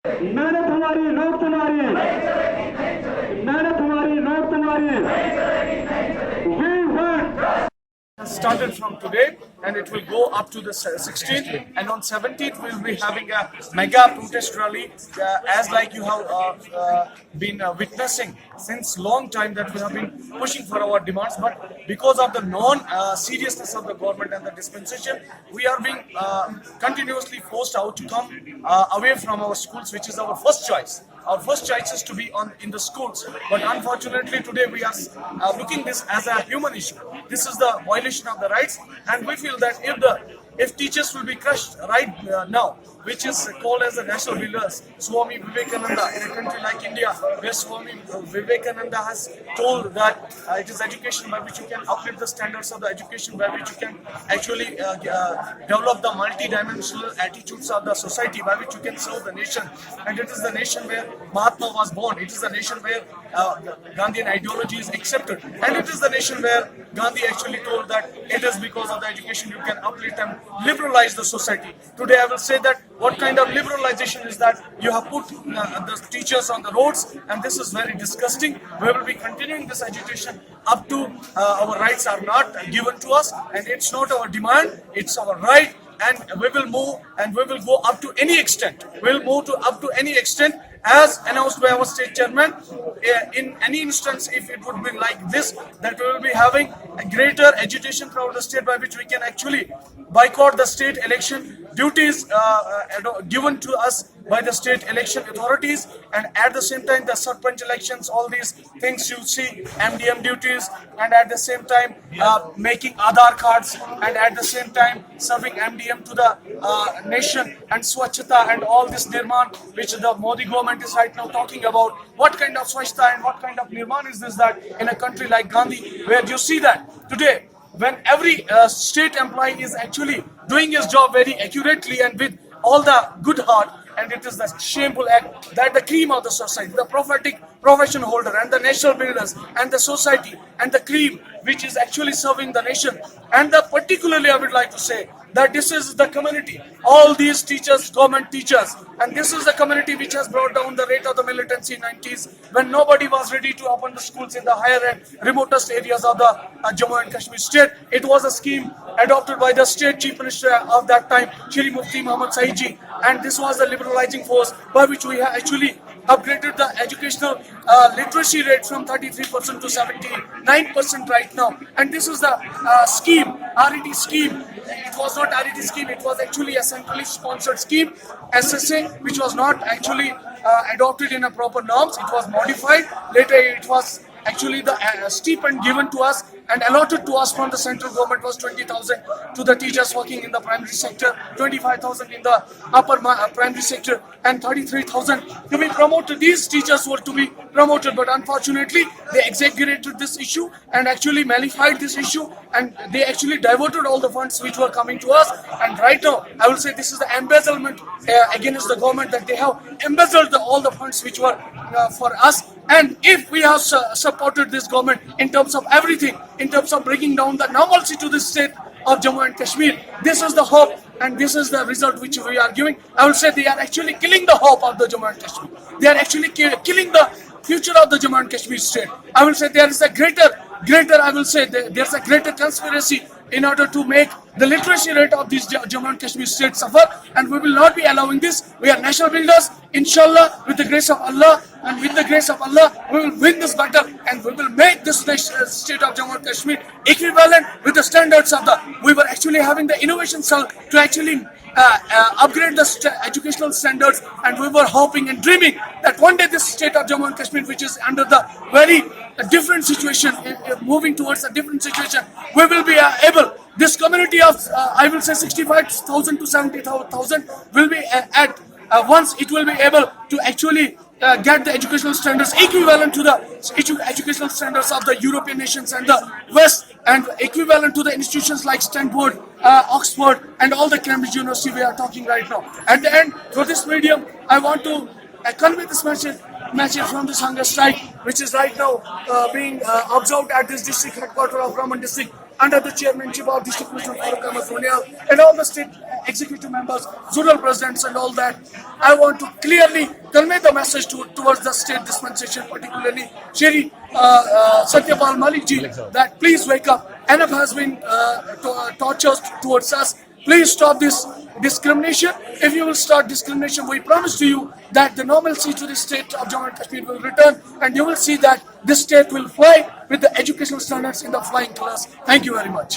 मेहनत हमारी नोट तुम्हारी, मेहनत हमारी नोट तुम्हारी। We want started from today and it will go up to the 16th, and on 17th we will be having a mega protest rally as like you have been witnessing since long time that we have been pushing for our demands, but because of the non seriousness of the government and the dispensation, we are being continuously forced out to come away from our schools, which is our first choice. Our first choice is to be in the schools, but unfortunately today we are looking this as a human issue. This is the violation of the rights, and we feel that if teachers will be crushed right now, which is called as the national builders, Swami Vivekananda, in a country like India, where Swami Vivekananda has told that it is education by which you can uplift the standards of the education, by which you can actually develop the multi-dimensional attitudes of the society, by which you can serve the nation. And it is the nation where Mahatma was born. It is the nation where Gandhian ideology is accepted. And it is the nation where Gandhi actually told that it is because of the education you can uplift and liberalize the society. Today I will say that what kind of liberalization is that? You have put the teachers on the roads, and this is very disgusting. We will be continuing this agitation up to our rights are not given to us, and it's not our demand, it's our right. And we will move, and we will go up to any extent. We will move to up to any extent as announced by our state chairman. In any instance, if it would be like this, that we will be having a greater agitation throughout the state, by which we can actually boycott the state election duties given to us by the state election authorities, and at the same time the sarpanch elections, all these things you see, MDM duties, and at the same time making Aadhaar cards, and at the same time serving MDM to the nation, and Swachhata and all this Nirman which the Modi government is right now talking about. What kind of Swachhata and what kind of Nirman is this, that in a country like Gandhi, where you see that today when every state employee is actually doing his job very accurately and with all the good heart, and it is the shameful act that the cream of the society, the prophetic profession holder and the national builders and the society and the cream which is actually serving the nation, and particularly I would like to say that this is the community, all these teachers, government teachers, and this is the community which has brought down the rate of the militancy in 90s, when nobody was ready to open the schools in the higher and remotest areas of the Jammu and Kashmir state. It was a scheme adopted by the state chief minister of that time, Shri Mufti Muhammad Saeed, and this was the liberalizing force by which we have actually upgraded the educational literacy rate from 33% to 79% right now. And this is the scheme, RET scheme. It was not RET scheme, it was actually a centrally sponsored scheme, SSA, which was not actually adopted in a proper norms. It was modified. Later it was actually the stipend given to us and allotted to us from the central government was 20,000 to the teachers working in the primary sector, 25,000 in the upper primary sector, and 33,000 to be promoted. These teachers were to be promoted, but unfortunately they exaggerated this issue and actually nullified this issue, and they actually diverted all the funds which were coming to us. And right now I will say this is the embezzlement against the government, that they have embezzled all the funds which were for us. And if we have supported this government in terms of everything, in terms of bringing down the normalcy to the state of Jammu and Kashmir, this is the hope and this is the result which we are giving. I will say they are actually killing the hope of the Jammu and Kashmir. They are actually killing the future of the Jammu and Kashmir state. I will say there is a greater, I will say there's a greater conspiracy in order to make the literacy rate of this Jammu and Kashmir state suffer, and we will not be allowing this. We are national builders, inshallah, with the grace of Allah, and with the grace of Allah, we will win this battle, and we will make this state of Jammu and Kashmir equivalent with the standards of we were actually having the innovation cell to actually upgrade the educational standards, and we were hoping and dreaming that one day this state of Jammu and Kashmir, which is under the very different situation, moving towards a different situation, we will be able, this community of I will say 65,000 to 70,000 will be at once it will be able to actually get the educational standards equivalent to the educational standards of the European nations and the West, and equivalent to the institutions like Stanford, Oxford, and all the Cambridge University we are talking right now. At the end, through this medium, I want to convey this message from this hunger strike, which is right now being observed at this district headquarters of Raman district under the chairmanship of District Commissioner Farooq Ahmed Ronial, and all the state executive members, zonal presidents and all that. I want to clearly convey the message towards the state dispensation, particularly Shri Satyapal Malik ji, that please wake up. Enough has been tortures towards us. Please stop this discrimination. If you will start discrimination, we promise to you that the normalcy to the state of Jammu and Kashmir will return, and you will see that this state will fly with the educational standards in the flying class. Thank you very much.